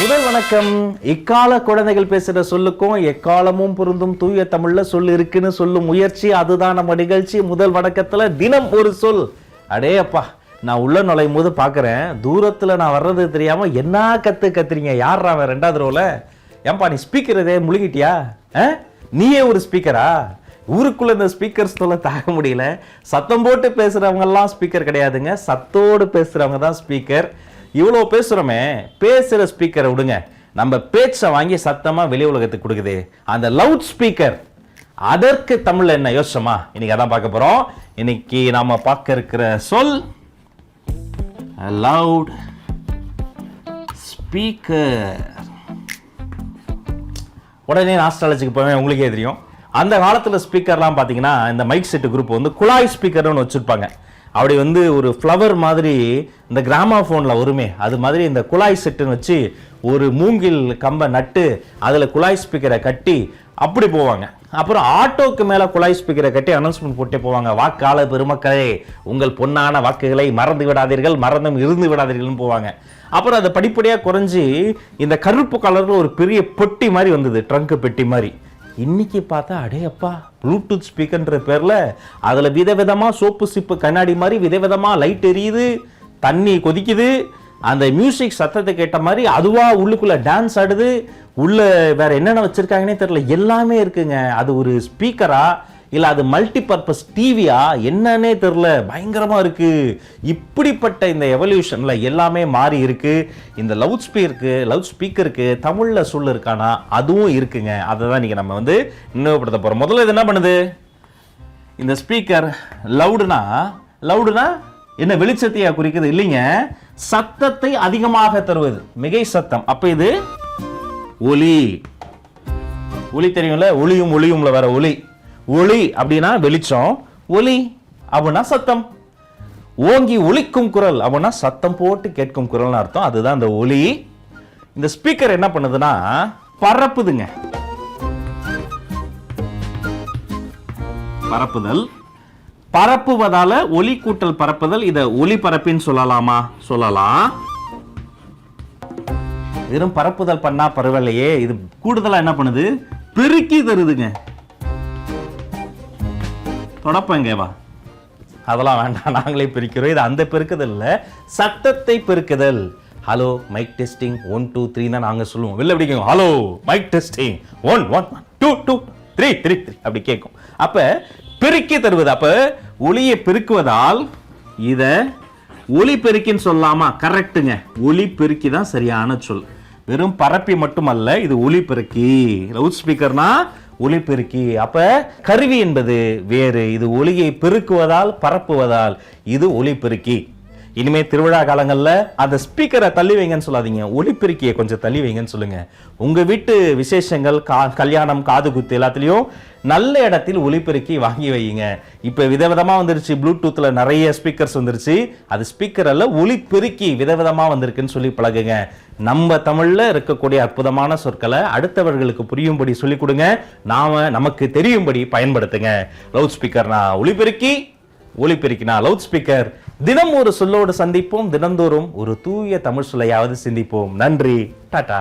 முதல் வணக்கம். இக்கால குழந்தைகள் பேசுற சொல்லுக்கும் எக்காலமும் பொருந்தும் தூய தமிழ்ல சொல்லு இருக்குன்னு சொல்லும் முயற்சி, அதுதான் நம்ம நிகழ்ச்சி. முதல் வணக்கத்துல தினம் ஒரு சொல். அடே அப்பா, நான் உள்ள நுழையும் போது பாக்குறேன், தூரத்துல நான் வர்றது தெரியாம என்ன கத்துறீங்க. யாரா அவன் ரெண்டாவது ரோல? ஏன்பா நீ ஸ்பீக்கர் இதே முழுகிட்டியா? நீயே ஒரு ஸ்பீக்கரா? ஊருக்குள்ள இந்த ஸ்பீக்கர்ஸ் தொல்லை தாங்க முடியல. சத்தம் போட்டு பேசுறவங்க எல்லாம் ஸ்பீக்கர் கிடையாதுங்க, சத்தோடு பேசுறவங்க தான் ஸ்பீக்கர். இவ்வளோ பேசுறோமே, பேசுற ஸ்பீக்கரை விடுங்க, நம்ம பேச்சை வாங்கி சத்தமா வெளி உலகத்துக்கு கொடுக்குது அந்த லவுட் ஸ்பீக்கர். அதற்கு தமிழ்ல என்ன யோசிச்சோமா? இன்னைக்கு அதான் பார்க்க போறோம். இன்னைக்கு நாம பார்க்க இருக்கிற சொல் லவுட் ஸ்பீக்கர். உடனே ஆஸ்ட்ராலஜிக்கு போவேன், உங்களுக்கே தெரியும். அந்த காலத்தில் ஸ்பீக்கர்லாம் பார்த்தீங்கன்னா இந்த மைக் செட்டு குரூப் வந்து குழாய் ஸ்பீக்கர்னு வச்சுருப்பாங்க. அப்படி வந்து ஒரு ஃப்ளவர் மாதிரி இந்த கிராமோஃபோனில் வருமே, அது மாதிரி இந்த குழாய் செட்டுன்னு வச்சு ஒரு மூங்கில் கம்பை நட்டு அதில் குழாய் ஸ்பீக்கரை கட்டி அப்படி போவாங்க. அப்புறம் ஆட்டோக்கு மேலே குழாய் ஸ்பீக்கரை கட்டி அனௌன்ஸ்மெண்ட் போட்டே போவாங்க. வாக்காள பெருமக்களே, உங்கள் பொன்னான வாக்குகளை மறந்து விடாதீர்கள், மறந்தும் இருந்து விடாதீர்கள்னு போவாங்க. அப்புறம் அதை படிப்படியாக குறைஞ்சி இந்த கருப்பு கலரில் ஒரு பெரிய பெட்டி மாதிரி வந்தது, ட்ரங்க் பெட்டி மாதிரி. இன்னைக்கு பார்த்தா அடே அப்பா, ப்ளூடூத் ஸ்பீக்கர்ன்ற பேர்ல அதுல விதவிதமா சோப்பு சிப்பு கண்ணாடி மாதிரி விதவிதமா லைட் எரியுது, தண்ணி கொதிக்குது, அந்த மியூசிக் சத்தத்தை கேட்ட மாதிரி அதுவா உள்ளுக்குள்ள டான்ஸ் ஆடுது. உள்ள வேற என்னென்ன வச்சிருக்காங்கன்னே தெரியல, எல்லாமே இருக்குங்க. அது ஒரு ஸ்பீக்கரா இல்ல அது மல்டி பர்பஸ் டிவியா என்னன்னே தெரியல, பயங்கரமா இருக்கு. இப்படிப்பட்ட இந்த எவல்யூஷன்ல எல்லாமே மாறி இருக்கு. இந்த லவுட் ஸ்பீக்கருக்கு தமிழ்ல சொல்ல இருக்கானா? அதுவும் இருக்குங்க. அதை தான் நீங்க நம்ம வந்து நினைவுபடுத்த போறோம். முதல்ல இது என்ன பண்ணுது? இந்த ஸ்பீக்கர் லவுடுனா என்ன, வெளிச்சத்தையா குறிக்குது? இல்லைங்க, சத்தத்தை அதிகமாக தருவது, மிகை சத்தம். அப்ப இது ஒலி தெரியும்ல, ஒளியும்ல வர ஒளி அப்படின்னா வெளிச்சம், ஒலி அப்படின்னா சத்தம். ஓங்கி ஒலிக்கும் குரல் அப்படின்னா சத்தம் போட்டு கேட்கும் குரல்னு அர்த்தம். அதுதான் அந்த ஒலி. இந்த ஸ்பீக்கர் என்ன பண்ணுதுன்னா பரப்புதுங்க, பரப்புவதால ஒலி கூட்டல் பரப்புதல். இத ஒலி பரப்பின்னு சொல்லலாமா? சொல்லலாம். வெறும் பரப்புதல் பண்ணா பரவாயில்லையே, இது கூடுதலா என்ன பண்ணுது? பெருக்கி தருதுங்க. தொடப்பங்கவா, அதெல்லாம் வேண்டாம், நாங்களே பிரிக்கிறோம். இது அந்த பெருக்குதல் இல்ல, சத்தத்தை பெருக்குதல். ஹலோ மைக் டெஸ்டிங் 1 2 3 தான் நாங்க சொல்லுவோம். வெளில பிடிக்கும், ஹலோ மைக் டெஸ்டிங் 1 1 2 2 3 3 3 அப்படி கேட்கும். அப்ப பெருக்கி தருவது. அப்ப ஒலியை பெருக்குவதால் இத ஒலி பெருக்கின்னு சொல்லலாமா? கரெக்டுங்க, ஒலி பெருக்கி தான் சரியான சொல். வெறும் பரப்பி மட்டுமல்ல, இது ஒலி பெருக்கி. லவுட் ஸ்பீக்கர்னா ஒலிபெருக்கி. அப்ப கருவி என்பது வேறு, இது ஒலியை பெருக்குவதால் பரப்புவதால் இது ஒலிபெருக்கி. இனிமே திருவிழா காலங்கள்ல அந்த ஸ்பீக்கரை தள்ளி வைங்கன்னு சொல்லாதீங்க, ஒலிபெருக்கியை கொஞ்சம் தள்ளி வைங்கன்னு சொல்லுங்க. உங்க வீட்டு விசேஷங்கள், கல்யாணம், காது குத்து எல்லாத்துலயும் நல்ல இடத்தில் ஒலிபெருக்கி வாங்கி வைங்க. இப்ப விதவிதமா வந்துருச்சு, ப்ளூடூத்ல நிறைய ஸ்பீக்கர்ஸ் வந்துருச்சு. அது ஸ்பீக்கர் அல்ல, ஒலிபெருக்கி விதவிதமா வந்திருக்குன்னு சொல்லி பழகுங்க. நம்ம தமிழ்ல இருக்கக்கூடிய அற்புதமான சொற்களை அடுத்தவர்களுக்கு புரியும்படி சொல்லிக் கொடுங்க. நமக்கு தெரியும்படி பயன்படுத்துங்க. லவுட் ஸ்பீக்கர்னா ஒலிபெருக்கினா லவுட் ஸ்பீக்கர். தினம் ஒரு சொல்லோடு சந்திப்போம், தினந்தோறும் ஒரு தூய தமிழ் சொல்லையாவது சிந்திப்போம். நன்றி, டாடா.